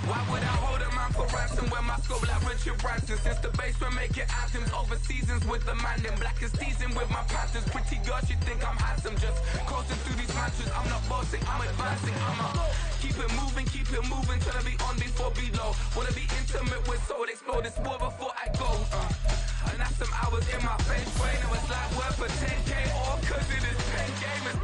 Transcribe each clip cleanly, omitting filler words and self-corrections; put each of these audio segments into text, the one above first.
Why would I hold a man for ransom when my scope like Richard Branson? Since the basement making anthems over seasons with the man in black is teasing with my patterns. Pretty girls, you think I'm handsome, just coasting through these mansions. I'm not bossing, I'm advancing. Keep it moving, trying to be on before below. Wanna be intimate with soul, explore this war before I go. And that's some hours in my face brain. It was like worth for 10K, all cause it is 10 gamers.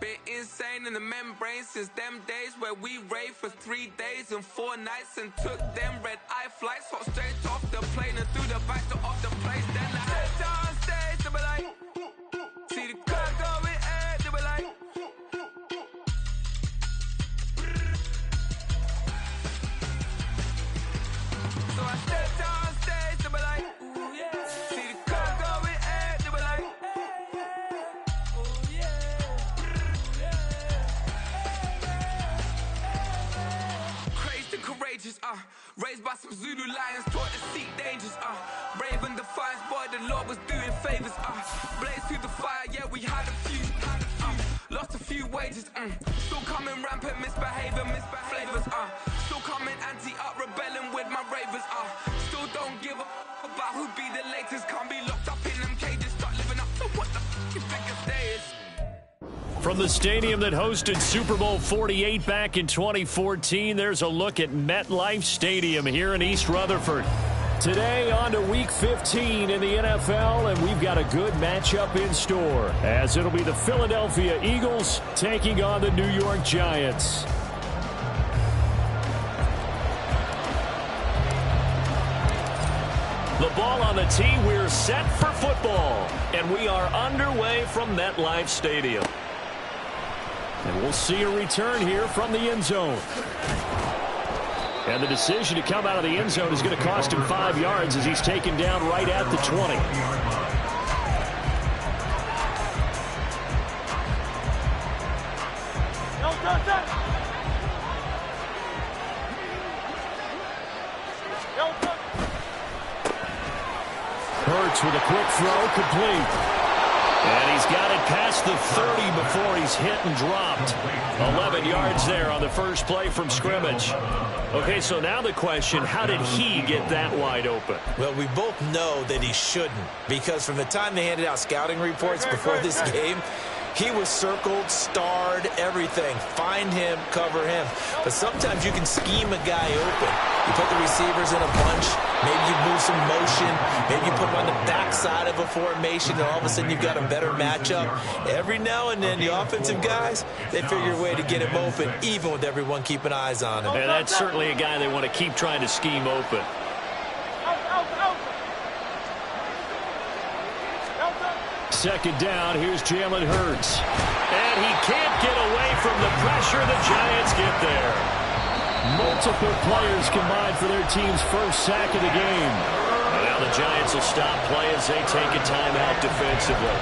Been insane in the membrane since them days where we raved for 3 days and 4 nights and took them red-eye flights, hot straight off the plane and through the back door of the place. Then I stepped on stage, they were like, see the crowd going air, they were like, so I stepped on stage, they were like, ooh yeah, see the crowd going air, they were like, courageous, raised by some Zulu lions, taught to seek dangers, brave and defiant, boy, the Lord was doing favors, blaze through the fire, yeah, we had a few, lost a few wages, still coming rampant, misbehaving, flavors, still coming anti-up, rebelling with my ravers, still don't give a about who be the latest, can't be locked up in them cages, start living up to what the you think your day is. From the stadium that hosted Super Bowl 48 back in 2014, there's a look at MetLife Stadium here in East Rutherford. Today on to Week 15 in the NFL, and we've got a good matchup in store, as it'll be the Philadelphia Eagles taking on the New York Giants. The ball on the tee, we're set for football, and we are underway from MetLife Stadium. And we'll see a return here from the end zone. And the decision to come out of the end zone is going to cost him 5 yards as he's taken down right at the 20. Hurts with a quick throw, complete. And he's got it past the 30 before he's hit and dropped. 11 yards there on the first play from scrimmage. Okay, so now the question, how did he get that wide open? Well, we both know that he shouldn't, because from the time they handed out scouting reports before this game, he was circled, starred, everything. Find him, cover him. But sometimes you can scheme a guy open. You put the receivers in a bunch. Maybe you move some motion. Maybe you put him on the backside of a formation, and all of a sudden you've got a better matchup. Every now and then, the offensive guys, they figure a way to get him open, even with everyone keeping eyes on him. And that's certainly a guy they want to keep trying to scheme open. Second down, here's Jalen Hurts. And he can't get away from the pressure. The Giants get there. Multiple players combined for their team's first sack of the game. And now the Giants will stop play as they take a timeout defensively.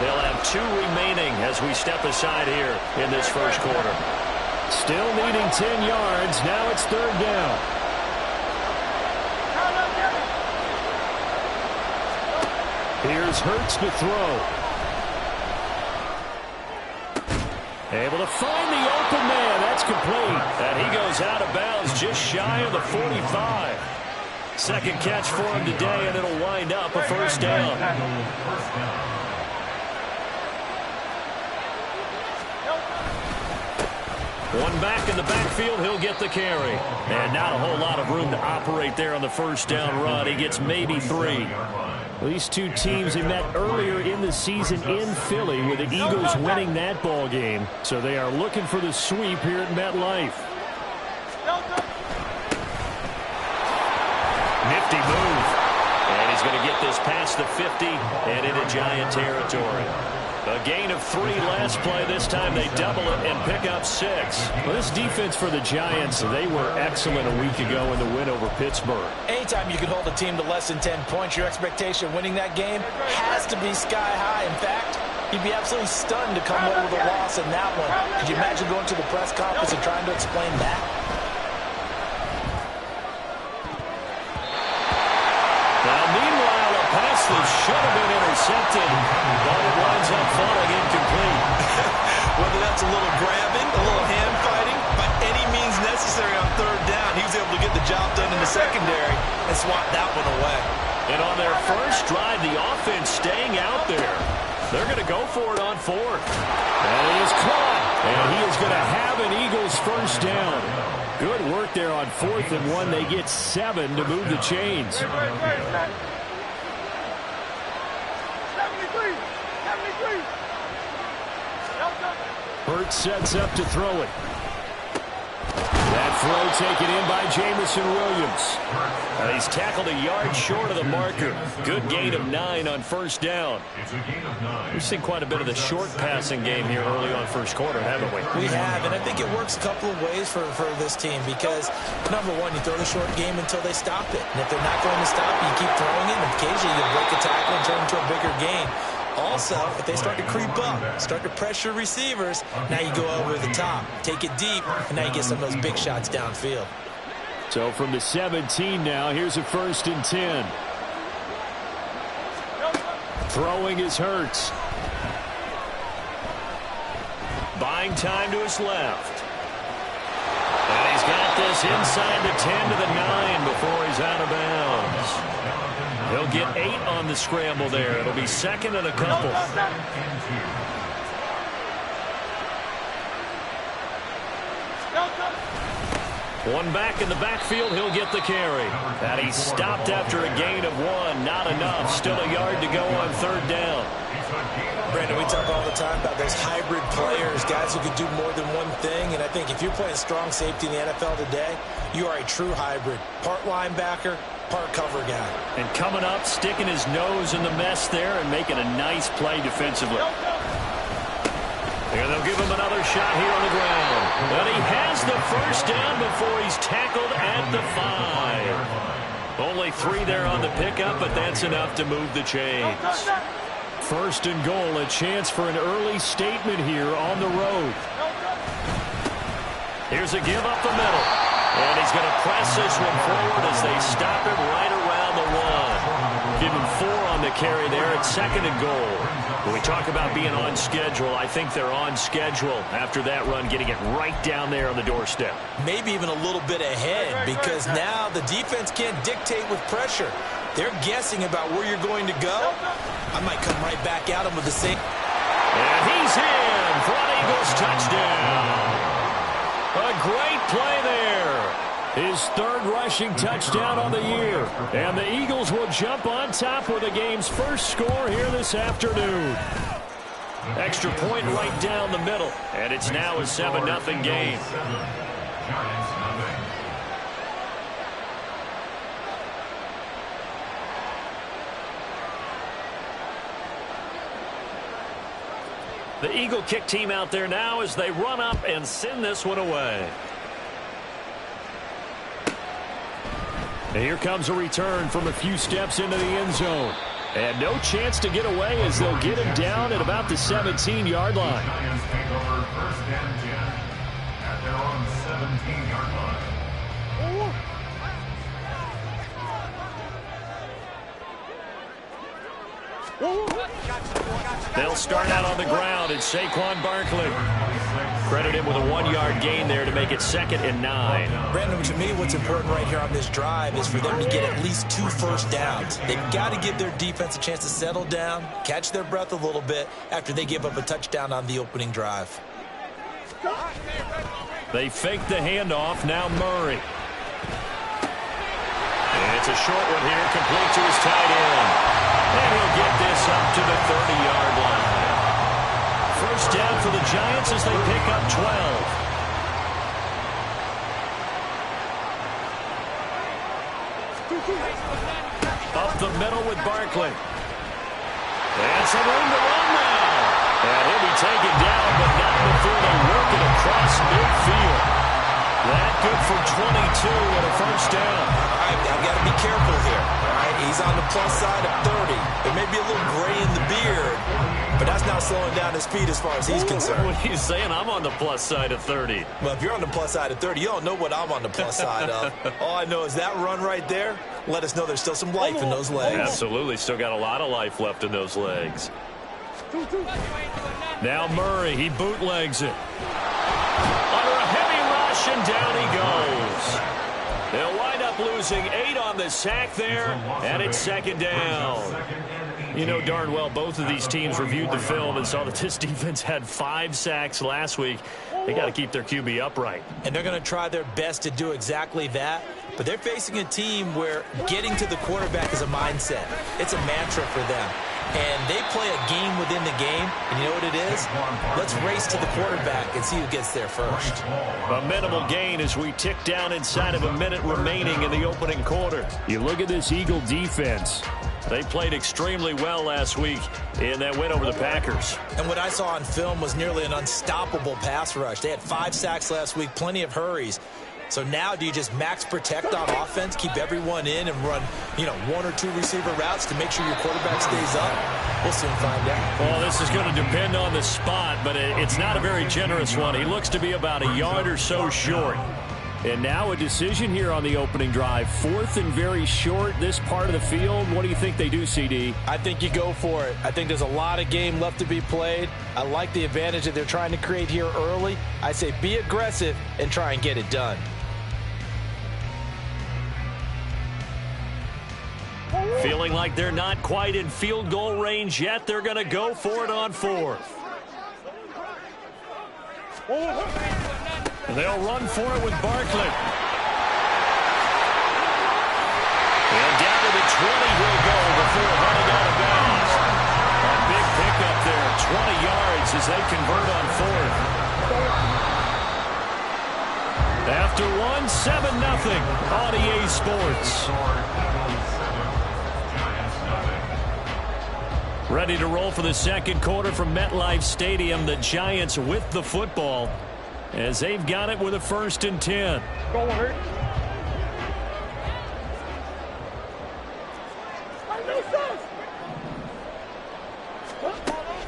They'll have 2 remaining as we step aside here in this first quarter. Still needing 10 yards. Now it's third down. Here's Hurts to throw. Able to find the open man. That's complete. And he goes out of bounds just shy of the 45. Second catch for him today, and it'll wind up a first down. One back in the backfield, he'll get the carry. And not a whole lot of room to operate there on the first down run. He gets maybe 3. These two teams have met earlier in the season in Philly, with the Eagles winning that ball game. So they are looking for the sweep here at MetLife. Nifty move. And he's going to get this past the 50 and into Giant territory. A gain of 3 last play. This time they double it and pick up 6. Well, this defense for the Giants, they were excellent a week ago in the win over Pittsburgh. Anytime you can hold a team to less than 10 points, your expectation of winning that game has to be sky high. In fact, you'd be absolutely stunned to come away with a loss in that one. Could you imagine going to the press conference and trying to explain that? Now, meanwhile, a pass that should have been intercepted, but it winds up falling incomplete. Whether that's a little grabbing, a little hand fighting, the job done in the secondary and swat that one away. And on their first drive, the offense staying out there. They're going to go for it on fourth. And he is caught. And he is going to have an Eagles first down. Good work there on 4th and 1. They get 7 to move the chains. 73. Hurts sets up to throw it. That throw taken in by Jamison Williams. He's tackled a yard short of the marker. Good gain of 9 on first down. We've seen quite a bit of the short passing game here early on first quarter, haven't we? We have, and I think it works a couple of ways for this team because, number one, you throw the short game until they stop it. And if they're not going to stop it, you keep throwing it, and occasionally you break a tackle and turn it into a bigger gain. Also, if they start to creep up, start to pressure receivers, now you go over the top, take it deep, and now you get some of those big shots downfield. So from the 17 now, here's a 1st and 10. Throwing is Hurts. Buying time to his left. And he's got this inside the 10 to the 9 before he's out of bounds. He'll get 8 on the scramble there. It'll be 2nd and a couple. One back in the backfield, he'll get the carry. And he's stopped after a gain of 1. Not enough. Still a yard to go on 3rd down. Brandon, we talk all the time about those hybrid players, guys who could do more than one thing. And I think if you're playing strong safety in the NFL today, you are a true hybrid. Part linebacker, part cover guy. And coming up, sticking his nose in the mess there and making a nice play defensively. And they'll give him another shot here on the ground. But he has the first down before he's tackled at the 5. Only 3 there on the pickup, but that's enough to move the chains. 1st and goal, a chance for an early statement here on the road. Here's a give up the middle. And he's going to press this one forward as they stop him right around the 1. Give him 4 on the carry there at 2nd and goal. When we talk about being on schedule, I think they're on schedule after that run, getting it right down there on the doorstep. Maybe even a little bit ahead because now the defense can't dictate with pressure. They're guessing about where you're going to go. I might come right back at him with the same. And he's in for an Eagles touchdown. A great play there. His 3rd rushing touchdown on the year. And the Eagles will jump on top with the game's first score here this afternoon. Extra point right down the middle. And it's now a 7-0 game. The Eagle kick team out there now as they run up and send this one away. And here comes a return from a few steps into the end zone. And no chance to get away as they'll get him down at about the 17-yard line. They'll start out on the ground. It's Saquon Barkley. Credit him with a 1-yard gain there to make it 2nd and 9. Brandon, to me, what's important right here on this drive is for them to get at least 2 first downs. They've got to give their defense a chance to settle down, catch their breath a little bit after they give up a touchdown on the opening drive. They fake the handoff. Now Murray. And it's a short one here, complete to his tight end. And he'll get this up to the 30-yard line. First down for the Giants as they pick up 12. Up the middle with Barkley. And some room to run now. And he'll be taken down, but not before they work it across midfield. That good for 22 and a first down. I've got to be careful here. All right, he's on the plus side of 30. There may be a little gray in the beard, but that's not slowing down his speed as far as he's concerned. What are you saying? I'm on the plus side of 30. Well, if you're on the plus side of 30, you don't know what I'm on the plus side of. All I know is that run right there let us know there's still some life in those legs. Absolutely. Still got a lot of life left in those legs. Now Murray, he bootlegs it. Under a heavy rush, and down he goes. They'll wind losing 8 on the sack there, and it's second down. You know darn well both of these teams reviewed the film and saw that this defense had 5 sacks last week. They got to keep their QB upright. And they're going to try their best to do exactly that. But they're facing a team where getting to the quarterback is a mindset. It's a mantra for them. And they play a game within the game. And you know what it is? Let's race to the quarterback and see who gets there first. A minimal gain as we tick down inside of a minute remaining in the opening quarter. You look at this Eagle defense. They played extremely well last week in that win over the Packers. And what I saw on film was nearly an unstoppable pass rush. They had 5 sacks last week, plenty of hurries. So now do you just max protect on offense, keep everyone in and run, 1 or 2 receiver routes to make sure your quarterback stays up? We'll soon find out. Well, this is going to depend on the spot, but it's not a very generous one. He looks to be about a yard or so short. And now a decision here on the opening drive. 4th and very short, this part of the field. What do you think they do, CD? I think you go for it. I think there's a lot of game left to be played. I like the advantage that they're trying to create here early. I say be aggressive and try and get it done. Feeling like they're not quite in field goal range yet. They're going to go for it on 4th. And they'll run for it with Barkley. And down to the 20 he'll go before running out of bounds. A big pickup there, 20 yards as they convert on 4th. After 1, 7-0 on EA Sports. Ready to roll for the second quarter from MetLife Stadium. The Giants with the football as they've got it with a 1st and 10.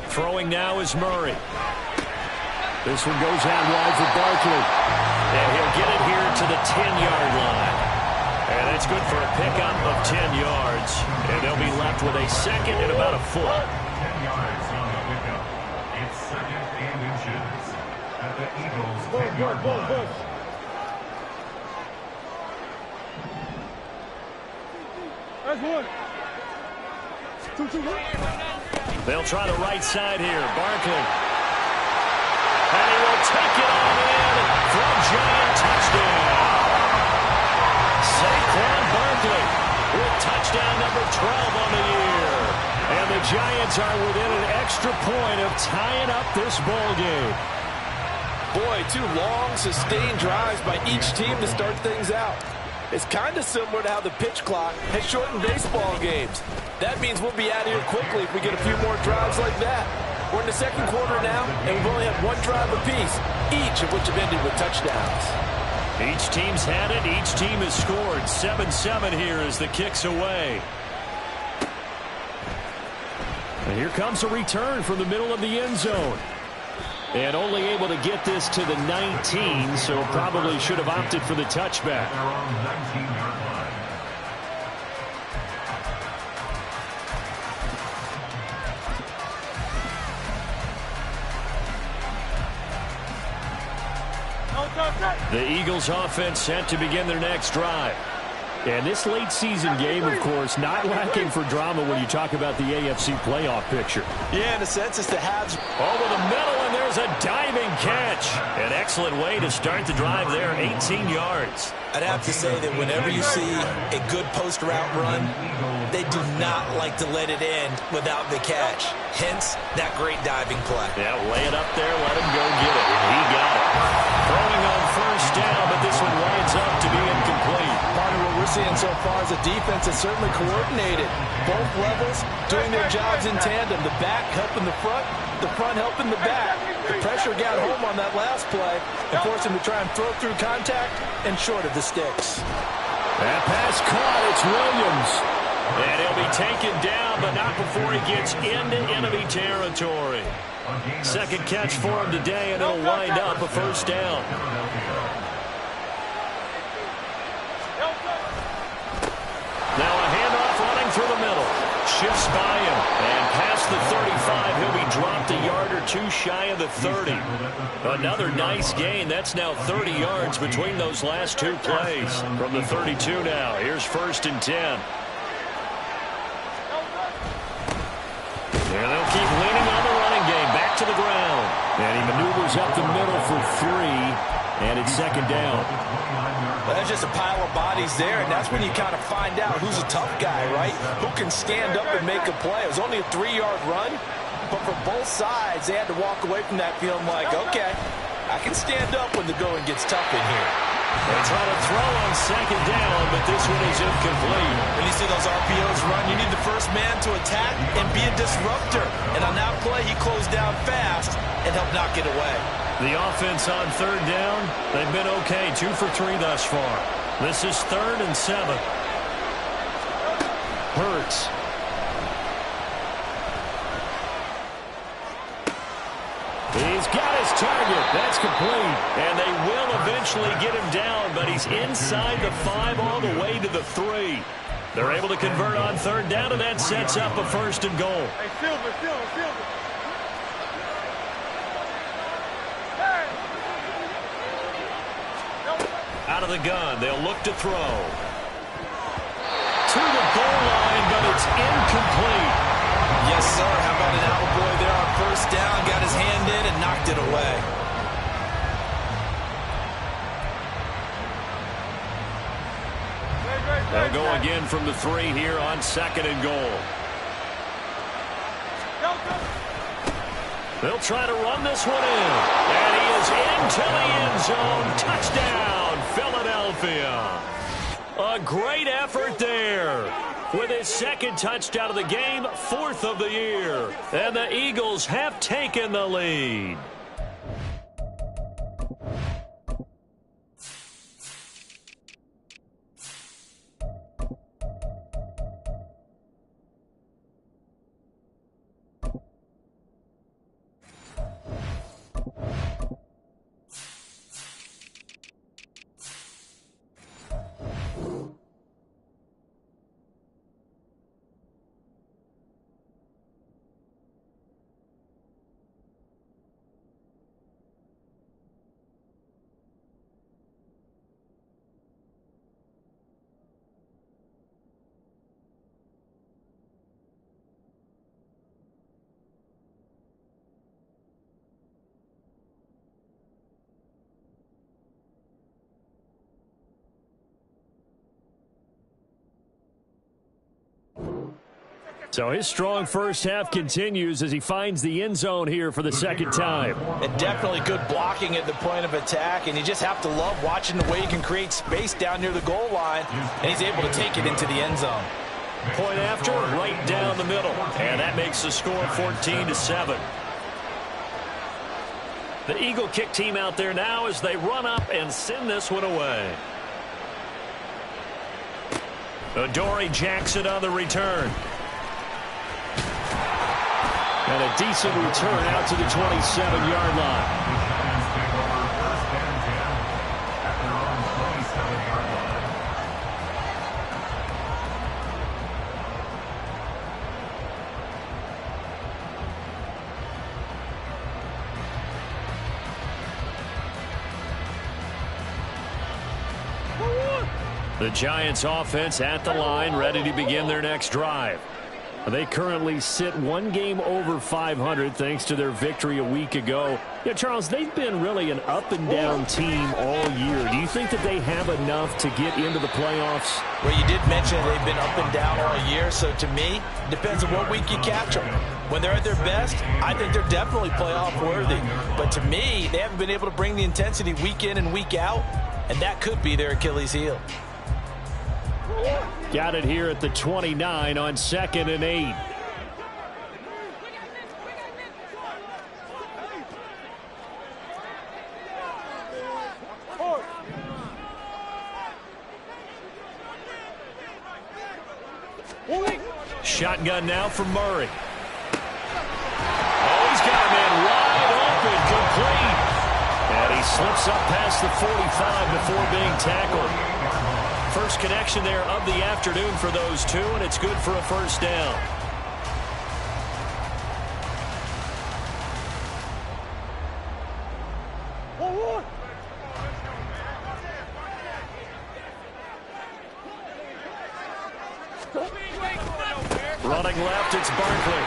Throwing now is Murray. This one goes out wide for Barkley. And he'll get it here to the 10-yard line. And that's good for a pickup of 10 yards. And they'll be left with a 2nd and about a foot. 10 yards on the pickup. It's 2nd and inches at the Eagles' 10-yard line. That's one. 2-1. They'll try the right side here. Barkley. And he will take it on in for a Giant touchdown. Saquon Barkley with touchdown number 12 on the year. And the Giants are within an extra point of tying up this ball game. Boy, 2 long, sustained drives by each team to start things out. It's kind of similar to how the pitch clock has shortened baseball games. That means we'll be out of here quickly if we get a few more drives like that. We're in the second quarter now, and we've only had 1 drive apiece, each of which have ended with touchdowns. Each team's had it. Each team has scored. 7-7 here as the kick's away. And here comes a return from the middle of the end zone. And only able to get this to the 19, so probably should have opted for the touchback. They're on the 19-yard line. The Eagles offense set to begin their next drive. And this late season game, of course, not lacking for drama when you talk about the AFC playoff picture. Yeah, in a sense, it's the halves. Over the middle, and there's a diving catch. An excellent way to start the drive there, 18 yards. I'd have to say that whenever you see a good post route run, they do not like to let it end without the catch. Hence, that great diving play. Yeah, lay it up there, let him go get it. And he got it. Throwing on 1st down, but this one winds up to be incomplete. Part of what we're seeing so far is a defense that's certainly coordinated. Both levels doing their jobs in tandem. The back helping the front helping the back. The pressure got home on that last play and forced him to try and throw through contact and short of the sticks. That pass caught. It's Williams. And he'll be taken down, but not before he gets into enemy territory. 2nd catch for him today, and it'll wind up a 1st down. Now a handoff running through the middle. shifts by him. And past the 35, he'll be dropped a yard or two shy of the 30. Another nice gain. That's now 30 yards between those last two plays. From the 32 now, here's 1st and 10. And they'll keep leaning on the running game. Back to the ground. And he maneuvers up the middle for 3. And it's 2nd down. Well, there's just a pile of bodies there, and that's when you kind of find out who's a tough guy, right? Who can stand up and make a play. It was only a 3-yard run, but for both sides, they had to walk away from that feeling like, okay, I can stand up when the going gets tough in here. They try to throw on 2nd down, but this one is incomplete. When you see those RPOs run, you need the first man to attack and be a disruptor. And on that play, he closed down fast and helped knock it away. The offense on 3rd down, they've been okay, 2 for 3 thus far. This is 3rd and 7. Hurts. He's got his target. That's complete. And they will eventually get him down, but he's inside the 5 all the way to the 3. They're able to convert on 3rd down, and that sets up a 1st and goal. Hey, Silver. Out of the gun, they'll look to throw. To the goal line, but it's incomplete. Yes, sir. How about an out-boy there on 1st down? Got his hand in and knocked it away. They'll go again from the 3 here on 2nd and goal. They'll try to run this one in. And he is into the end zone. Touchdown, Philadelphia. A great effort there. With his 2nd touchdown of the game, 4th of the year. And the Eagles have taken the lead. So his strong first half continues as he finds the end zone here for the 2nd time. And definitely good blocking at the point of attack, and you just have to love watching the way he can create space down near the goal line, and he's able to take it into the end zone. Point after, right down the middle, and that makes the score 14-7. The Eagle kick team out there now as they run up and send this one away. Adoree Jackson on the return. And a decent return out to the 27-yard line. The Giants offense at the line, ready to begin their next drive. They currently sit 1 game over 500 thanks to their victory a week ago. Yeah, Charles, they've been really an up-and-down team all year. Do you think that they have enough to get into the playoffs? Well, you did mention they've been up and down all year, so to me, it depends on what week you catch them. When they're at their best, I think they're definitely playoff-worthy. But to me, they haven't been able to bring the intensity week in and week out, and that could be their Achilles heel. Got it here at the 29 on 2nd and 8. Shotgun now from Murray. Oh, he's got a man wide open, complete. And he slips up past the 45 before being tackled. First connection there of the afternoon for those two, and it's good for a 1st down. left, it's Barkley.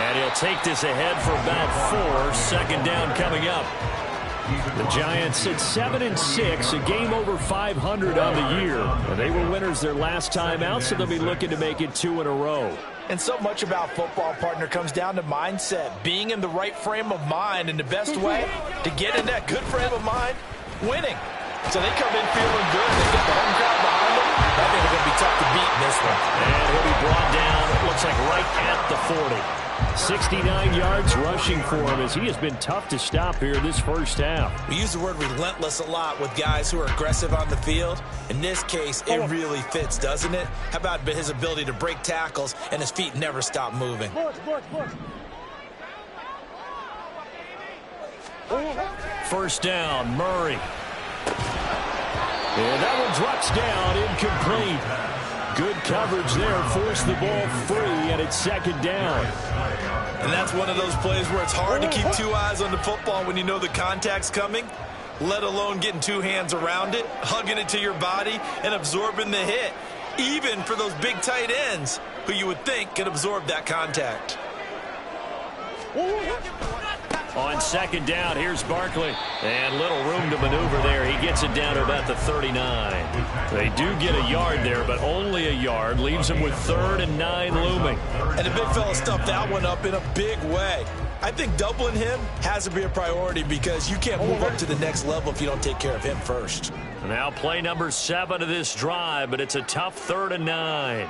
And he'll take this ahead for about 4. Second down coming up. The Giants at 7-6, a game over 500 on the year. And they were winners their last time out, so they'll be looking to make it 2 in a row. And so much about football, partner, comes down to mindset, being in the right frame of mind. And the best way to get in that good frame of mind, winning. So they come in feeling good. They get the home crowd behind them. I think they're going to be tough to beat in this one. And he'll be brought down, it looks like right at the 40. 69 yards rushing for him as he has been tough to stop here this first half. We use the word relentless a lot with guys who are aggressive on the field. In this case, it really fits, doesn't it? How about his ability to break tackles and his feet never stop moving? First down, Murray. And that one's rushed down, incomplete. Good coverage there, forced the ball free, and it's second down. And that's one of those plays where it's hard to keep 2 eyes on the football when you know the contact's coming, let alone getting 2 hands around it, hugging it to your body, and absorbing the hit, even for those big tight ends who you would think could absorb that contact. On second down, here's Barkley. And little room to maneuver there. He gets it down to about the 39. They do get a yard there, but only a yard. Leaves them with 3rd and 9 looming. And the big fella stuffed that one up in a big way. I think doubling him has to be a priority because you can't move up to the next level if you don't take care of him first. Now play number 7 of this drive, but it's a tough 3rd and 9.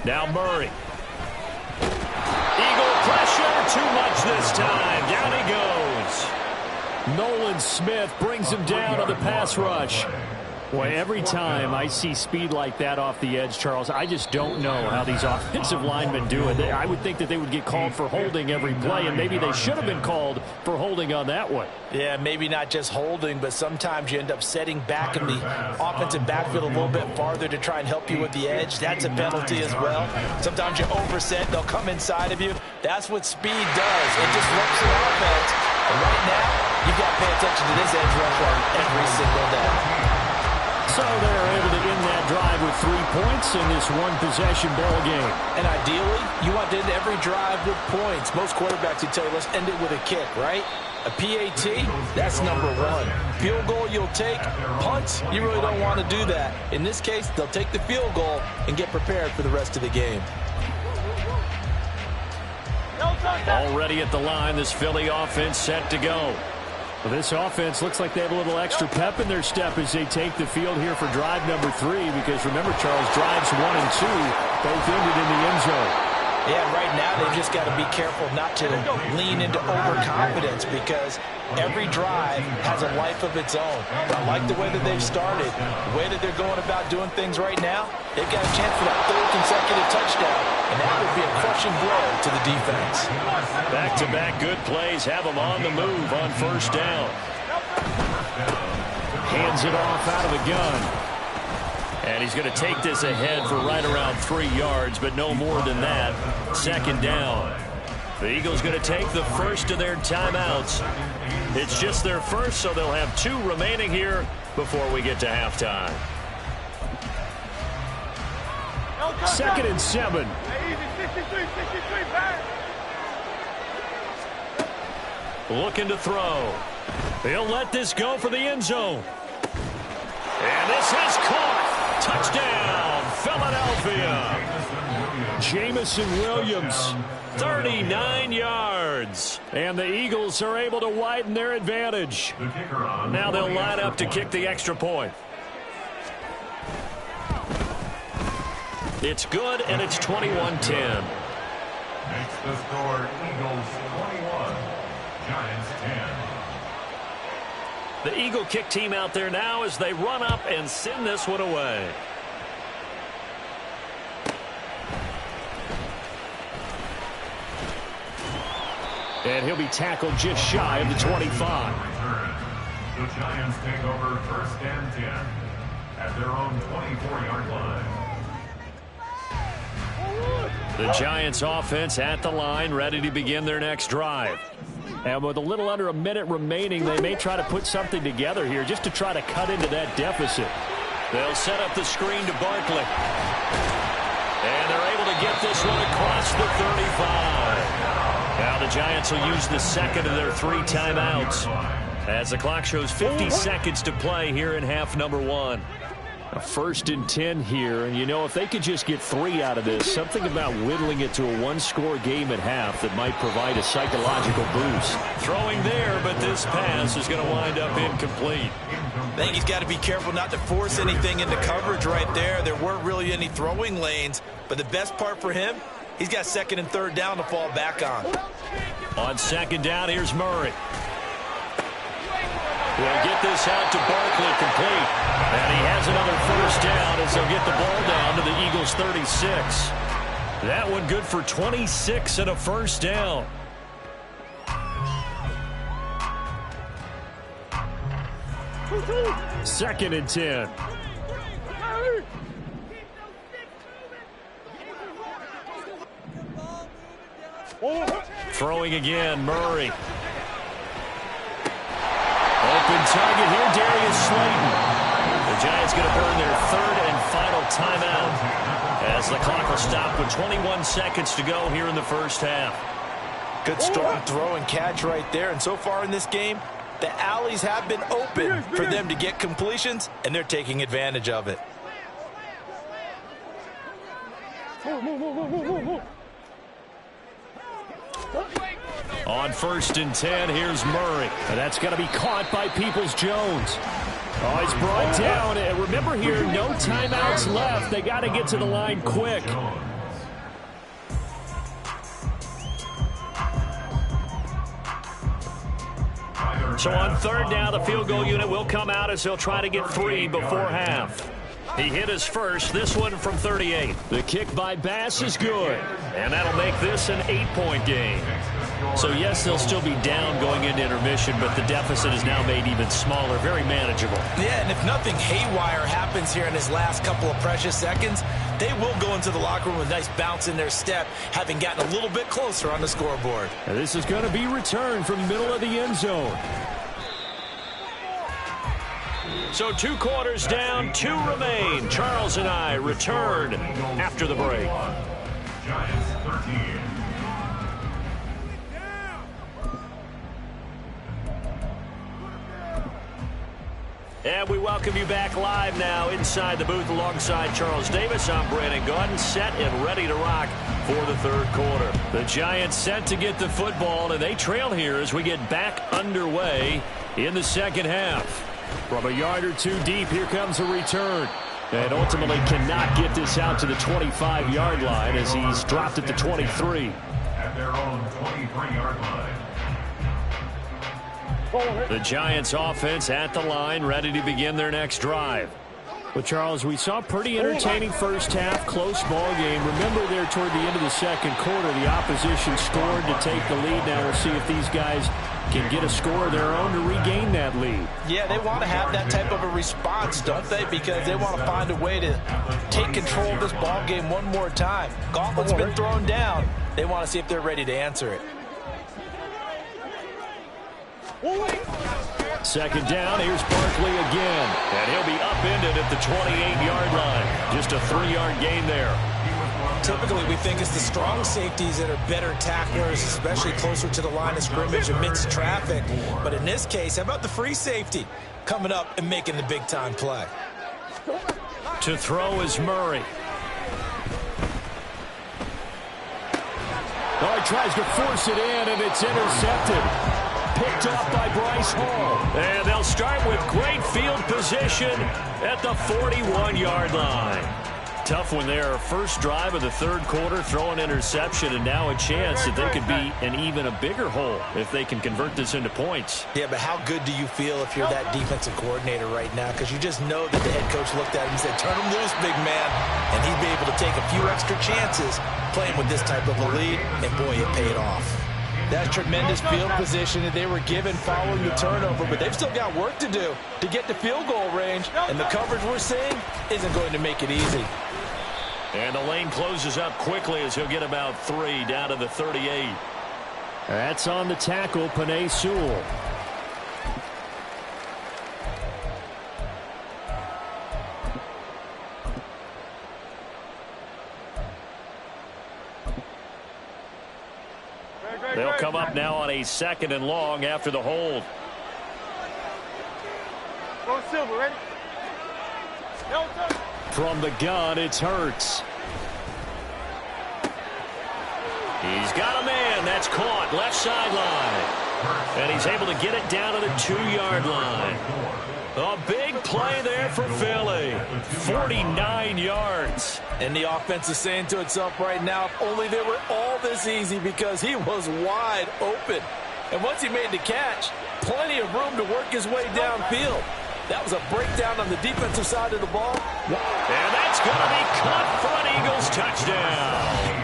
Now Murray. Eagle pressure, too much this time. Down he goes. Nolan Smith brings him down on the pass rush. Boy, every time I see speed like that off the edge, Charles, I just don't know how these offensive linemen do it. I would think that they would get called for holding every play, and maybe they should have been called for holding on that one. Yeah, maybe not just holding, but sometimes you end up setting back in the offensive backfield a little bit farther to try and help you with the edge. That's a penalty as well. Sometimes you overset, they'll come inside of you. That's what speed does. It disrupts the offense. And right now, you've got to pay attention to this edge rusher every single day. So they're able to end that drive with 3 points in this one-possession ball game. And ideally, you want to end every drive with points. Most quarterbacks would tell you, let's end it with a kick, right? A PAT, that's number 1. Field goal you'll take. Punts, you really don't want to do that. In this case, they'll take the field goal and get prepared for the rest of the game. Already at the line, this Philly offense set to go. Well, this offense looks like they have a little extra pep in their step as they take the field here for drive number 3, because remember, Charles, drives 1 and 2 both ended in the end zone. Yeah, right now they've just got to be careful not to lean into overconfidence because every drive has a life of its own. I like the way that they've started, the way that they're going about doing things right now. They've got a chance for that 3rd consecutive touchdown, and that would be a crushing blow to the defense. Back-to-back good plays have them on the move on first down. Hands it off out of the gun. And he's going to take this ahead for right around 3 yards, but no more than that. Second down. The Eagles going to take the first of their timeouts. It's just their first, so they'll have 2 remaining here before we get to halftime. 2nd and 7. Looking to throw. He'll let this go for the end zone. And this is caught. Touchdown, Philadelphia. Jamison Williams, 39 yards. And the Eagles are able to widen their advantage. Now they'll line up to kick the extra point. It's good, and it's 21-10. Makes the score Eagles 21, Giants 10. The Eagle kick team out there now as they run up and send this one away. And he'll be tackled just shy of the 25. The Giants take over 1st and 10 at their own 24-yard line. The Giants offense at the line, ready to begin their next drive. And with a little under a minute remaining, they may try to put something together here just to try to cut into that deficit. They'll set up the screen to Barkley. And they're able to get this one across the 35. Now the Giants will use the second of their 3 timeouts as the clock shows 50 seconds to play here in half number 1. A 1st and 10 here, and you know, if they could just get 3 out of this, something about whittling it to a 1-score game at half that might provide a psychological boost. Throwing there, but this pass is going to wind up incomplete. I think he's got to be careful not to force anything into coverage right there. There weren't really any throwing lanes, but the best part for him, he's got 2nd and 3rd down to fall back on. On 2nd down, here's Murray. We'll get this out to Barkley complete. And he has another 1st down as they'll get the ball down to the Eagles' 36. That one good for 26 and a 1st down. Second and 10. Throwing again, Murray. Open target here, Darius Slayton. The Giants going to burn their 3rd and final timeout as the clock will stop with 21 seconds to go here in the 1st half. Good strong throw and catch right there. And so far in this game, the alleys have been open for them to get completions, and they're taking advantage of it. On 1st and 10, here's Murray. And that's going to be caught by Peoples-Jones. Oh, he's brought down. And remember here, no timeouts left. They got to get to the line quick. So on 3rd down, the field goal unit will come out as they'll try to get 3 before half. He hit his first, this one from 38. The kick by Bass is good, and that'll make this an 8-point game. So, yes, they'll still be down going into intermission, but the deficit is now made even smaller, very manageable. Yeah, and if nothing haywire happens here in his last couple of precious seconds, they will go into the locker room with a nice bounce in their step, having gotten a little bit closer on the scoreboard. And this is going to be returned from the middle of the end zone. So 2 quarters down, 2 remain. Charles and I return after the break. Giants 13. And we welcome you back live now inside the booth alongside Charles Davis. I'm Brandon Gaudin, set and ready to rock for the 3rd quarter. The Giants set to get the football, and they trail here as we get back underway in the 2nd half. From a yard or 2 deep, here comes a return. And ultimately cannot get this out to the 25-yard line as he's dropped it to 23. At their own 23-yard line. The Giants offense at the line, ready to begin their next drive. Well, Charles, we saw a pretty entertaining 1st half, close ball game. Remember there toward the end of the 2nd quarter, the opposition scored to take the lead. Now we'll see if these guys can get a score of their own to regain that lead. Yeah, they want to have that type of a response, don't they? Because they want to find a way to take control of this ball game one more time. Gauntlet's been thrown down. They want to see if they're ready to answer it. 2nd down, here's Barkley again. And he'll be upended at the 28-yard line. Just a 3-yard gain there. Typically, we think it's the strong safeties that are better tacklers, especially closer to the line of scrimmage amidst traffic. But in this case, how about the free safety coming up and making the big-time play? To throw is Murray. Oh, he tries to force it in, and it's intercepted. Picked up by Bryce Hall. And they'll start with great field position at the 41-yard line. Tough one there. First drive of the 3rd quarter, throw an interception, and now a chance that they could be in even a bigger hole if they can convert this into points. Yeah, but how good do you feel if you're that defensive coordinator right now? Because you just know that the head coach looked at him and said, turn him loose, big man. And he'd be able to take a few extra chances playing with this type of a lead, and boy, it paid off. That's tremendous field position that they were given following the turnover, but they've still got work to do to get to field goal range, and the coverage we're seeing isn't going to make it easy. And the lane closes up quickly as he'll get about 3 down to the 38. That's on the tackle, Penei Sewell. They'll come up now on a 2nd and long after the hold. Go Silver, ready? From the gun, it's Hurts. He's got a man. That's caught. Left sideline. And he's able to get it down to the 2-yard line. A big play there for Philly. 49 yards. And the offense is saying to itself right now, if only they were all this easy, because he was wide open. And once he made the catch, plenty of room to work his way downfield. That was a breakdown on the defensive side of the ball. And that's going to be caught for an Eagles touchdown.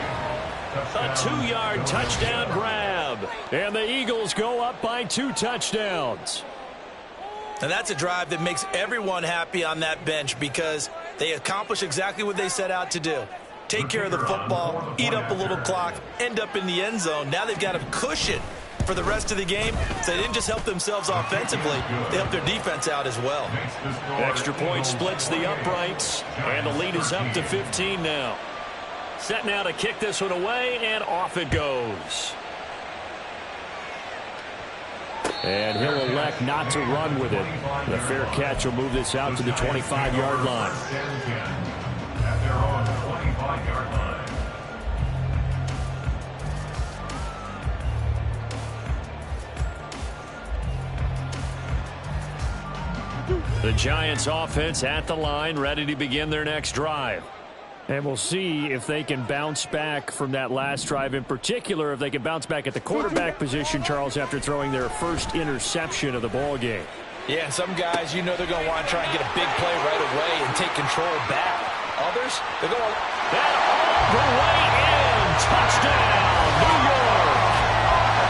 A 2-yard touchdown grab. And the Eagles go up by 2 touchdowns. And that's a drive that makes everyone happy on that bench, because they accomplish exactly what they set out to do. Take care of the football, eat up a little clock, end up in the end zone. Now they've got a cushion for the rest of the game. So they didn't just help themselves offensively, they helped their defense out as well. Extra point splits the uprights, and the lead is up to 15 now. Set now to kick this one away, and off it goes. And he'll elect not to run with it. The fair catch will move this out to the 25-yard line. At their own 25-yard line. The Giants offense at the line, ready to begin their next drive. And we'll see if they can bounce back from that last drive, in particular if they can bounce back at the quarterback position, Charles, after throwing their first interception of the ball game. Yeah, some guys, you know they're going to want to try and get a big play right away and take control back. Others, they're going to... That all the way in. Touchdown, New York.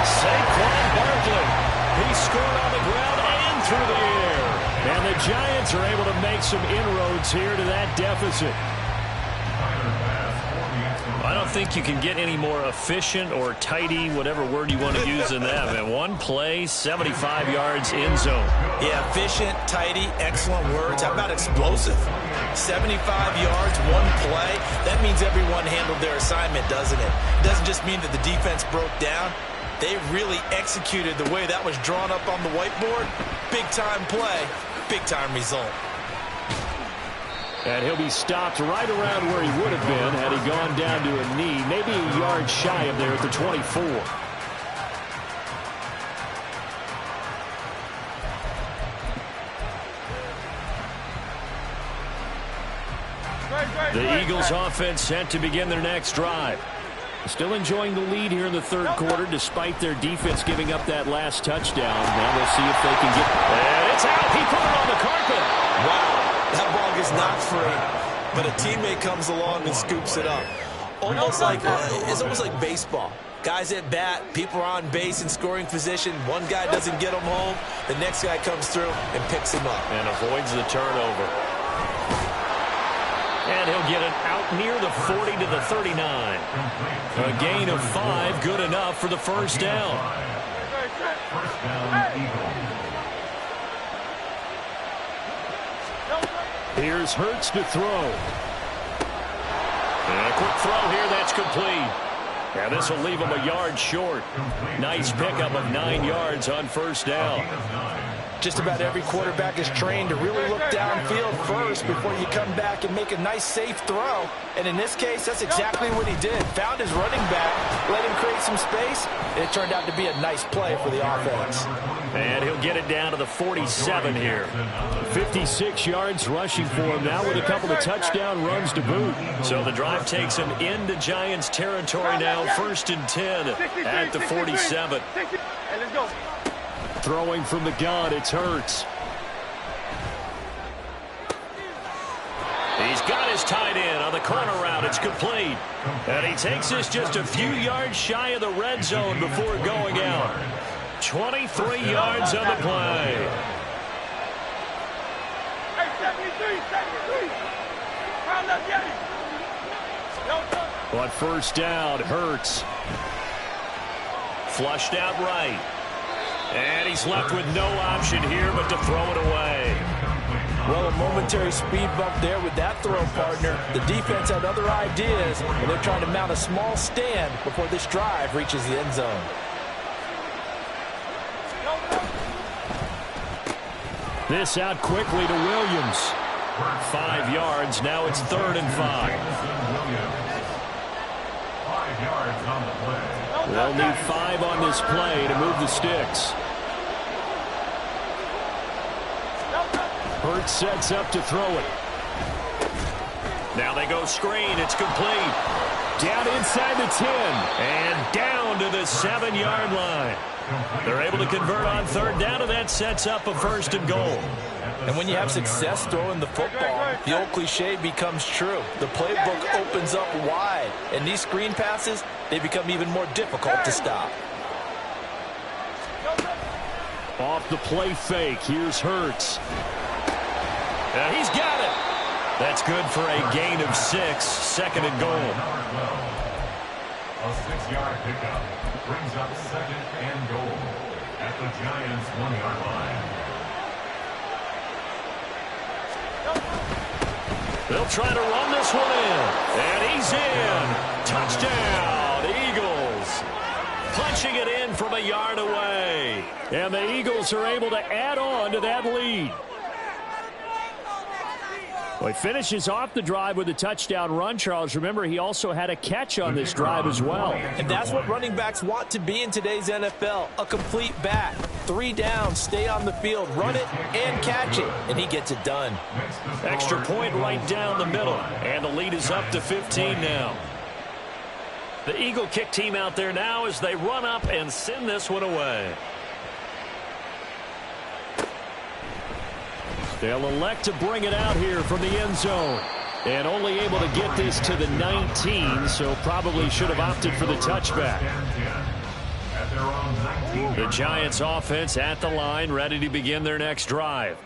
Saquon Barkley. He scored on the ground and through the air. And the Giants are able to make some inroads here to that deficit. I don't think you can get any more efficient or tidy, whatever word you want to use in that. And one play, 75 yards in zone. Yeah, efficient, tidy, excellent words. How about explosive? 75 yards, one play. That means everyone handled their assignment, doesn't it? It doesn't just mean that the defense broke down. They really executed the way that was drawn up on the whiteboard. Big-time play, big-time result. And he'll be stopped right around where he would have been had he gone down to a knee, maybe a yard shy of there at the 24. The Eagles offense set to begin their next drive. Still enjoying the lead here in the third quarter despite their defense giving up that last touchdown. Now we'll see if they can get... And it's out. He put it on the carpet. Wow. That ball gets knocked free, but a teammate comes along and scoops it up. Almost like it's almost like baseball. Guys at bat, people are on base in scoring position. One guy doesn't get him home, the next guy comes through and picks him up and avoids the turnover. And he'll get it out near the 40 to the 39. A gain of 5, good enough for the first down. First down, Eagles. Here's Hurts to throw. And a quick throw here, that's complete. And this will leave him a yard short. Nice pickup of 9 yards on first down. Just about every quarterback is trained to really look downfield first before you come back and make a nice, safe throw. And in this case, that's exactly what he did. Found his running back, let him create some space, and it turned out to be a nice play for the offense. And he'll get it down to the 47 here. 56 yards rushing for him now with a couple of touchdown runs to boot. So the drive takes him into Giants territory now, 1st and 10 at the 47. Hey, let's go. Throwing from the gun, it's Hurts. He's got his tight end on the corner route. It's complete. And he takes this just a few yards shy of the red zone before going out. 23 yards on the play. Hey, 73. Round up, Yeti. On first down, Hurts. Flushed out right. And he's left with no option here but to throw it away. Well, a momentary speed bump there with that throw, partner. The defense had other ideas, and they're trying to mount a small stand before this drive reaches the end zone. This out quickly to Williams. 5 yards. Now it's 3rd and 5. 5 yards on the play. They'll need 5 on this play to move the sticks. Hurts sets up to throw it. Now they go screen. It's complete. Down inside the 10. And down to the 7-yard line. They're able to convert on 3rd down, and that sets up a 1st and goal. And when you have success throwing the football, the old cliche becomes true. The playbook opens up wide, and these screen passes, they become even more difficult to stop. Off the play fake, here's Hurts. He's got it. That's good for a gain of 6, 2nd and goal. A 6-yard pickup brings up 2nd and goal at the Giants' 1-yard line. They'll try to run this one in. And he's in. Touchdown, Eagles. Punching it in from a yard away. And the Eagles are able to add on to that lead. Well, he finishes off the drive with a touchdown run, Charles. Remember, he also had a catch on this drive as well. And that's what running backs want to be in today's NFL, a complete back. 3 down, stay on the field, run it, and catch it. And he gets it done. Extra point right down the middle. And the lead is up to 15 now. The Eagle kick team out there now as they run up and send this one away. They'll elect to bring it out here from the end zone. And only able to get this to the 19, so probably should have opted for the touchback. The Giants offense at the line, ready to begin their next drive.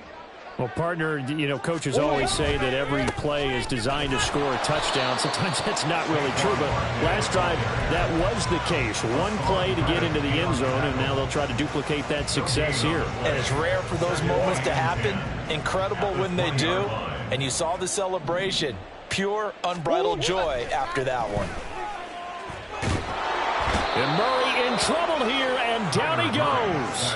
Well, partner, you know, coaches always say that every play is designed to score a touchdown. Sometimes that's not really true, but last drive, that was the case. One play to get into the end zone, and now they'll try to duplicate that success here. And it's rare for those moments to happen. Incredible when they do. And you saw the celebration. Pure, unbridled joy after that one. And Murray in trouble here, and down he goes.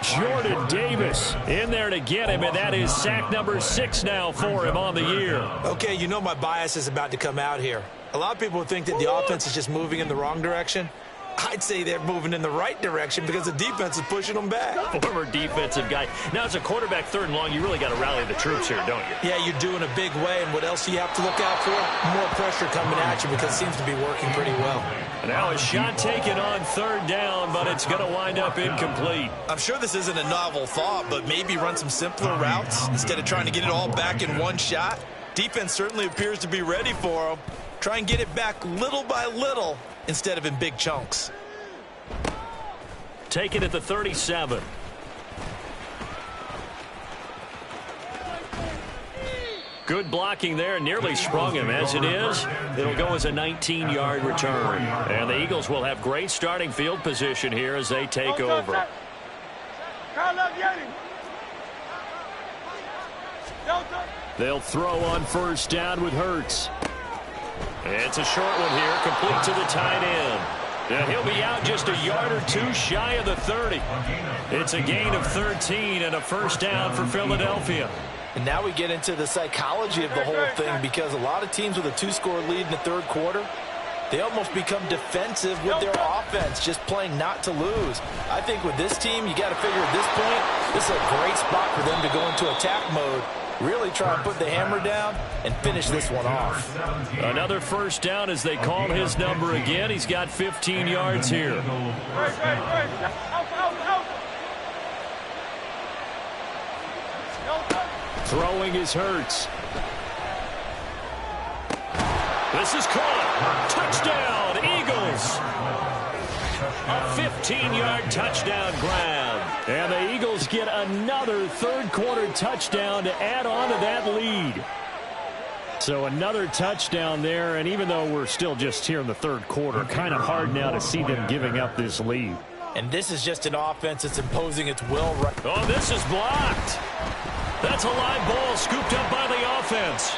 Jordan Davis in there to get him, and that is sack number 6 now for him on the year. Okay, you know my bias is about to come out here. A lot of people think that the offense is just moving in the wrong direction. I'd say they're moving in the right direction because the defense is pushing them back. Former defensive guy. Now, as a quarterback 3rd and long, you really got to rally the troops here, don't you? Yeah, you do in a big way, and what else do you have to look out for? More pressure coming at you because it seems to be working pretty well. And now a shot taken on 3rd down, but it's going to wind up incomplete. I'm sure this isn't a novel thought, but maybe run some simpler routes instead of trying to get it all back in one shot. Defense certainly appears to be ready for them. Try and get it back little by little instead of in big chunks. Take it at the 37. Good blocking there. Nearly sprung him. As it is, it'll go as a 19-yard return. And the Eagles will have great starting field position here as they take over. They'll throw on 1st down with Hurts. It's a short one here, complete to the tight end. And he'll be out just a yard or 2 shy of the 30. It's a gain of 13 and a 1st down for Philadelphia. And now we get into the psychology of the whole thing, because a lot of teams with a 2-score lead in the 3rd quarter, they almost become defensive with their offense, just playing not to lose. I think with this team, you got to figure at this point, this is a great spot for them to go into attack mode, really try and put the hammer down and finish this one off. Another 1st down as they call his number again. He's got 15 yards here. Throwing is Hurts. This is caught. Touchdown, Eagles. A 15-yard touchdown grab. And the Eagles get another 3rd quarter touchdown to add on to that lead. So another touchdown there, and even though we're still just here in the third quarter, kind of hard now to see them giving up this lead. And this is just an offense that's imposing its will. Oh, this is blocked. That's a live ball scooped up by the offense.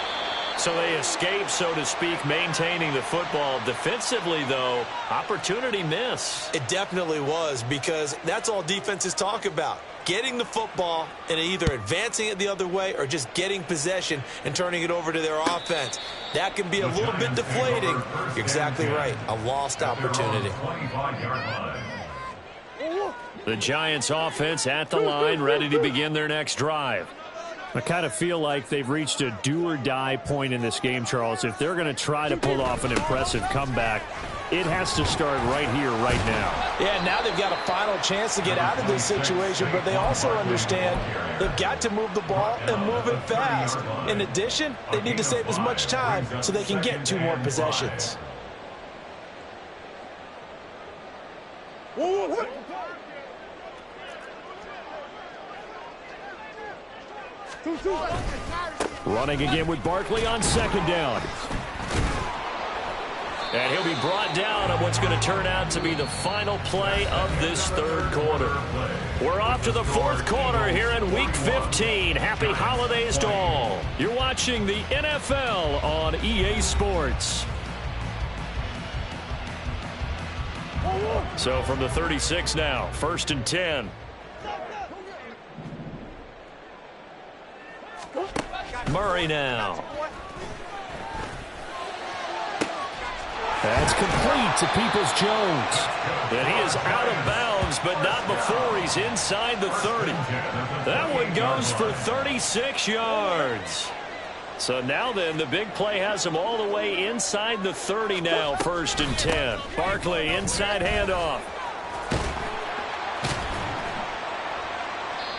So they escape, so to speak, maintaining the football. Defensively, though, opportunity miss. It definitely was, because that's all defenses talk about. Getting the football and either advancing it the other way or just getting possession and turning it over to their offense. That can be a little bit deflating. You're exactly right. A lost opportunity. The Giants offense at the line, ready to begin their next drive. I kind of feel like they've reached a do-or-die point in this game, Charles. If they're going to try to pull off an impressive comeback, it has to start right here, right now. Yeah, now they've got a final chance to get out of this situation, but they also understand they've got to move the ball and move it fast. In addition, they need to save as much time so they can get 2 more possessions. Running again with Barkley on second down. And he'll be brought down on what's going to turn out to be the final play of this third quarter. We're off to the fourth quarter here in Week 15. Happy holidays to all. You're watching the NFL on EA Sports. So from the 36 now, 1st and 10. Murray now. That's complete to Peoples-Jones. And he is out of bounds, but not before he's inside the 30. That one goes for 36 yards. So now then, the big play has him all the way inside the 30 now, 1st and 10. Barkley, inside handoff.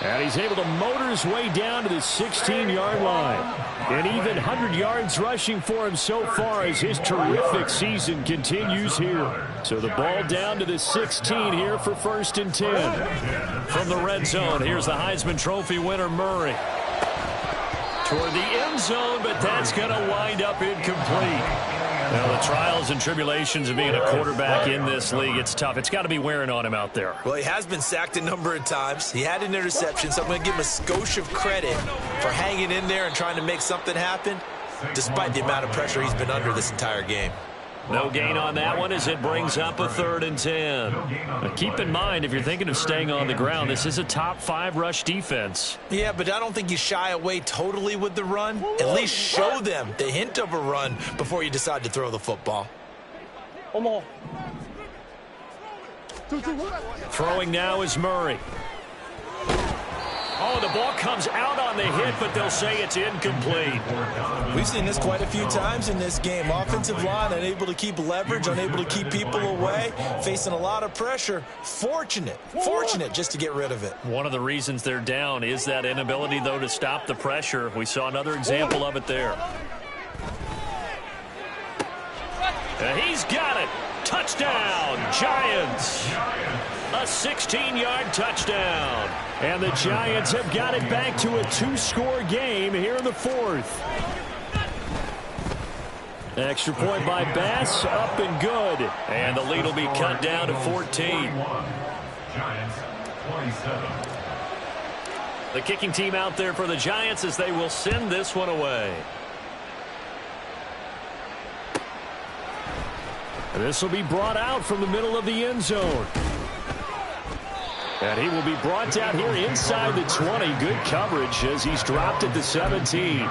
And he's able to motor his way down to the 16-yard line. And even 100 yards rushing for him so far as his terrific season continues here. So the ball down to the 16 here for 1st and 10. From the red zone, here's the Heisman Trophy winner, Murray. Toward the end zone, but that's going to wind up incomplete. Now, the trials and tribulations of being a quarterback in this league, it's tough. It's got to be wearing on him out there. Well, he has been sacked a number of times. He had an interception, so I'm going to give him a skosh of credit for hanging in there and trying to make something happen, despite the amount of pressure he's been under this entire game. No gain on that one as it brings up a 3rd and 10. Now, keep in mind, if you're thinking of staying on the ground, this is a top 5 rush defense. Yeah, but I don't think you shy away totally with the run. At least show them the hint of a run before you decide to throw the football. Throwing now is Murray. Oh, the ball comes out on the hit, but they'll say it's incomplete. We've seen this quite a few times in this game. Offensive line unable to keep leverage, unable to keep people away, facing a lot of pressure. Fortunate just to get rid of it. One of the reasons they're down is that inability, though, to stop the pressure. We saw another example of it there. And he's got it. Touchdown, Giants. A 16-yard touchdown. And the Giants have got it back to a 2-score game here in the 4th. Extra point by Bass, up and good. And the lead will be cut down to 14. Giants 27. The kicking team out there for the Giants as they will send this one away. And this will be brought out from the middle of the end zone. And he will be brought down here inside the 20. Good coverage as he's dropped at the 17.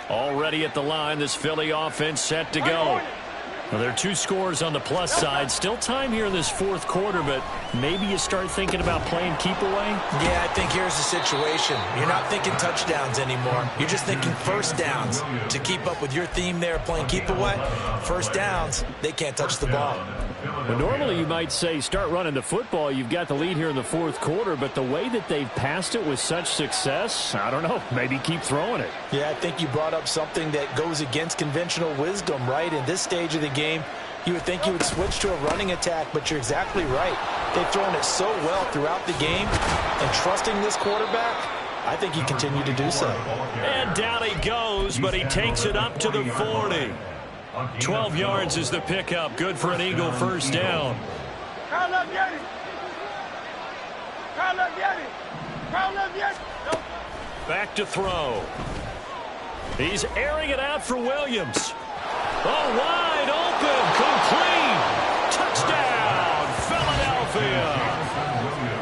Already at the line, this Philly offense set to go. Well, there are 2 scores on the plus side. Still time here in this 4th quarter, but maybe you start thinking about playing keep away? Yeah, I think here's the situation. You're not thinking touchdowns anymore. You're just thinking first downs. To keep up with your theme there, playing keep away, first downs, they can't touch the ball. Well, normally you might say start running the football. You've got the lead here in the 4th quarter, but the way that they've passed it with such success, I don't know, maybe keep throwing it. Yeah, I think you brought up something that goes against conventional wisdom, right? In this stage of the game, You would think you would switch to a running attack, but you're exactly right. They've thrown it so well throughout the game, and trusting this quarterback, I think he continued to do so. And down he goes, but he takes it up to the 40. 12 yards is the pickup. Good for an Eagle first down. Crown up, Yeti. Crown up, Yeti. Crown up, Yeti. Nope. Back to throw. He's airing it out for Williams. Oh, wide open, complete. Touchdown, Philadelphia.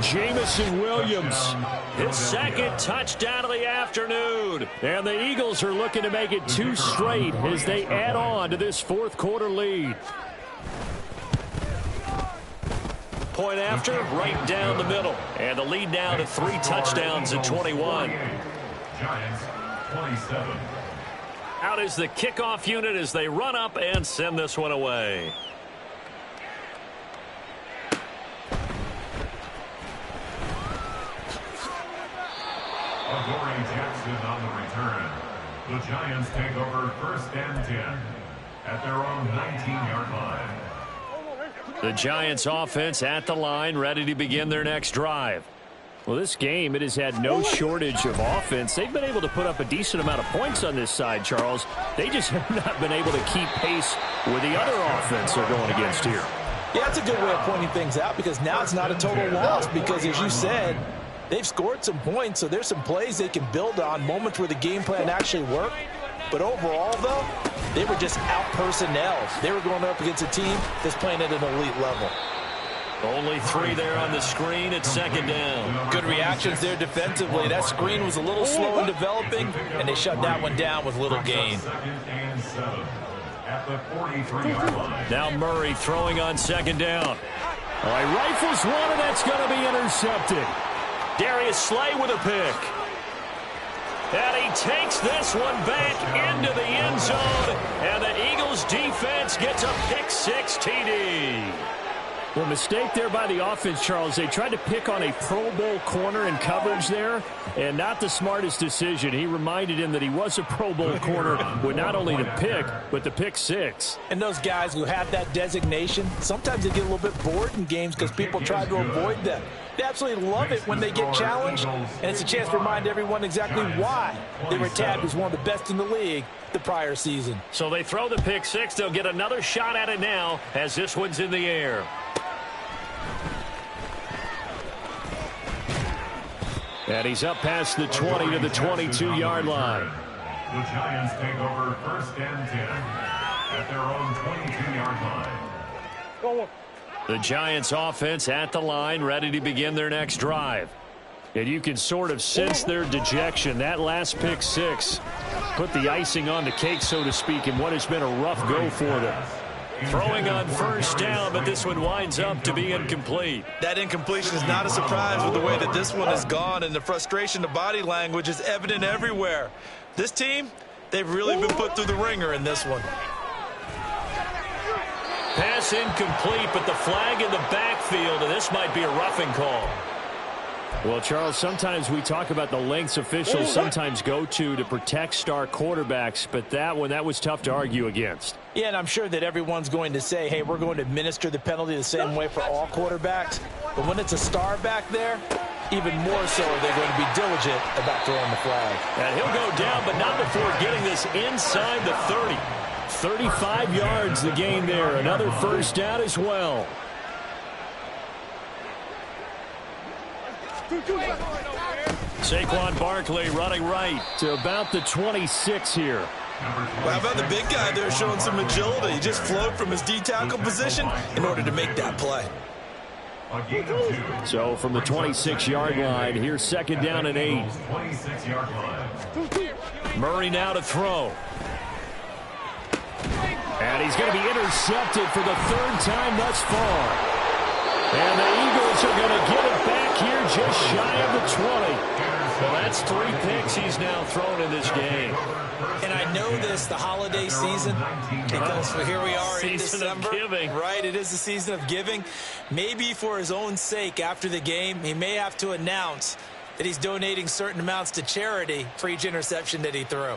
Jamison Williams, his second touchdown of the afternoon. And the Eagles are looking to make it 2 straight as they add on to this fourth quarter lead. Point after, right down the middle. And the lead now to 3 touchdowns at 21. Giants 27. Out is the kickoff unit as they run up and send this one away. Adoree Jackson on the return. The Giants take over 1st and 10 at their own 19-yard line. The Giants offense at the line, ready to begin their next drive. Well, this game, it has had no shortage of offense. They've been able to put up a decent amount of points on this side, Charles. They just have not been able to keep pace with the other offense they're going against here. Yeah, that's a good way of pointing things out because now it's not a total loss because, as you said, they've scored some points, so there's some plays they can build on, moments where the game plan actually worked. But overall, though, they were just out-personnel. They were going up against a team that's playing at an elite level. Only 3 there on the screen at 2nd down. Good reactions there defensively. That screen was a little slow in developing, and they shut that one down with little gain. 2nd and 7 at the 43-yard line. Now Murray throwing on 2nd down. All right, rifles one, and that's going to be intercepted. Darius Slay with a pick. And he takes this one back into the end zone, and the Eagles defense gets a pick-6 TD. Well, mistake there by the offense, Charles. They tried to pick on a Pro Bowl corner in coverage there, and not the smartest decision. He reminded him that he was a Pro Bowl corner with not only the pick, but the pick-6. And those guys who have that designation, sometimes they get a little bit bored in games because people try to avoid them. They absolutely love it when they get challenged, and it's a chance to remind everyone exactly why they were tabbed as one of the best in the league the prior season. So they throw the pick-6. They'll get another shot at it now as this one's in the air. And he's up past the 20 to the 22-yard line. The Giants take over 1st and 10 at their own 22-yard line. The Giants offense at the line, ready to begin their next drive. And you can sort of sense their dejection. That last pick-6 put the icing on the cake, so to speak, in what has been a rough go for them. Throwing on 1st down, but this one winds up to be incomplete. That incompletion is not a surprise with the way that this one has gone, and the frustration, the body language is evident everywhere. This team, they've really been put through the ringer in this one. Pass incomplete, but the flag in the backfield, and this might be a roughing call. Well, Charles, sometimes we talk about the lengths officials sometimes go to protect star quarterbacks, but that one, that was tough to argue against. Yeah, and I'm sure that everyone's going to say, hey, we're going to administer the penalty the same way for all quarterbacks. But when it's a star back there, even more so are they going to be diligent about throwing the flag. And he'll go down, but not before getting this inside the 30. 35 yards the gain there. Another 1st down as well. Saquon Barkley running right to about the 26 here. Well, how about the big guy there showing some agility? He just flowed from his D-tackle position in order to make that play. So from the 26-yard line, here's 2nd down and 8. 26-yard line. Murray now to throw. And he's going to be intercepted for the 3rd time thus far. And the Eagles are going to get it back here just shy of the 20. Well, that's 3 picks he's now thrown in this game. And I know this, the holiday season, because here we are in December. Season of giving. Right, it is the season of giving. Maybe for his own sake after the game, he may have to announce that he's donating certain amounts to charity for each interception that he threw.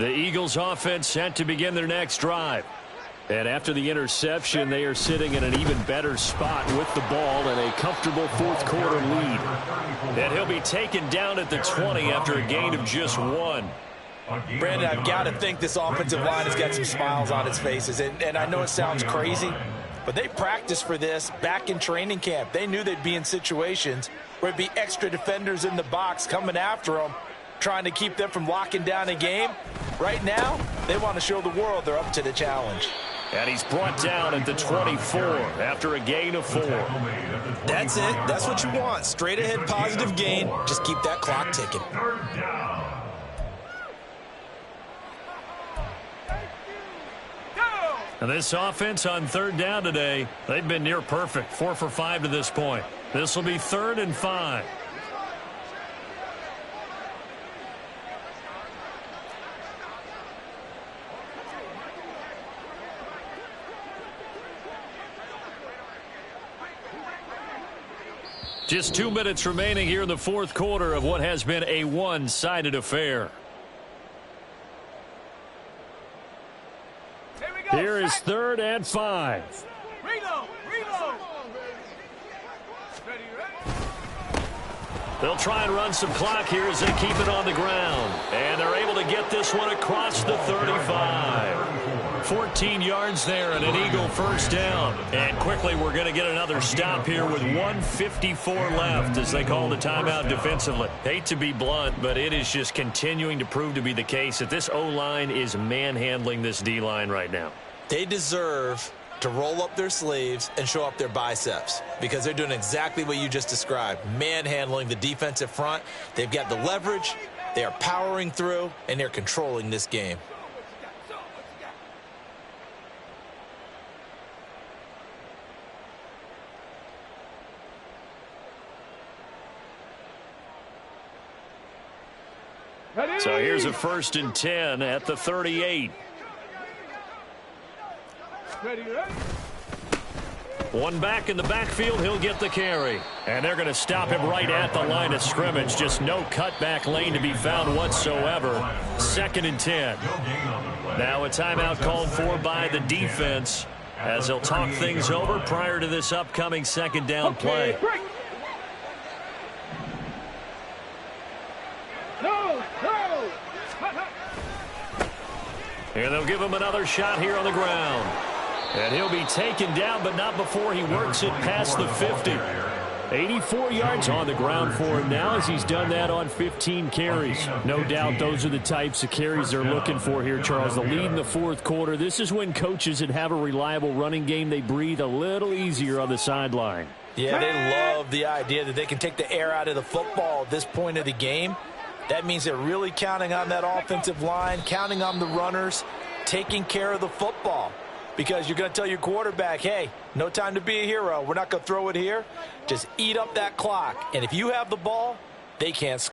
The Eagles offense set to begin their next drive. And after the interception, they are sitting in an even better spot with the ball and a comfortable fourth quarter lead. And he'll be taken down at the 20 after a gain of just 1. Brandon, I've got to think this offensive line has got some smiles on its faces. And I know it sounds crazy, but they practiced for this back in training camp. They knew they'd be in situations where there'd be extra defenders in the box coming after them, trying to keep them from locking down a game. Right now, they want to show the world they're up to the challenge. And he's brought down at the 24 after a gain of 4. That's it. That's what you want. Straight ahead positive gain. Just keep that clock ticking. Third down. And this offense on third down today, they've been near perfect. 4 for 5 to this point. This will be 3rd and 5. Just 2 minutes remaining here in the fourth quarter of what has been a one-sided affair. Here is 3rd and 5. Reload. They'll try and run some clock here as they keep it on the ground. And they're able to get this one across the 35. 14 yards there and an Eagle first down. And quickly we're going to get another stop here with 1:54 left as they call the timeout defensively. Hate to be blunt, but it is just continuing to prove to be the case that this O-line is manhandling this D-line right now. They deserve to roll up their sleeves and show up their biceps because they're doing exactly what you just described, manhandling the defensive front. They've got the leverage, they are powering through, and they're controlling this game. So here's a 1st and 10 at the 38. One back in the backfield, he'll get the carry. And they're going to stop him right at the line of scrimmage. Just no cutback lane to be found whatsoever. 2nd and 10. Now a timeout called for by the defense as they'll talk things over prior to this upcoming 2nd down play. And they'll give him another shot here on the ground. And he'll be taken down, but not before he works it past the 50. 84 yards on the ground for him now as he's done that on 15 carries. No doubt those are the types of carries they're looking for here, Charles. The lead in the fourth quarter. This is when coaches that have a reliable running game, they breathe a little easier on the sideline. Yeah, they love the idea that they can take the air out of the football at this point of the game. That means they're really counting on that offensive line, counting on the runners, taking care of the football. Because you're going to tell your quarterback, hey, no time to be a hero. We're not going to throw it here. Just eat up that clock. And if you have the ball, they can't score.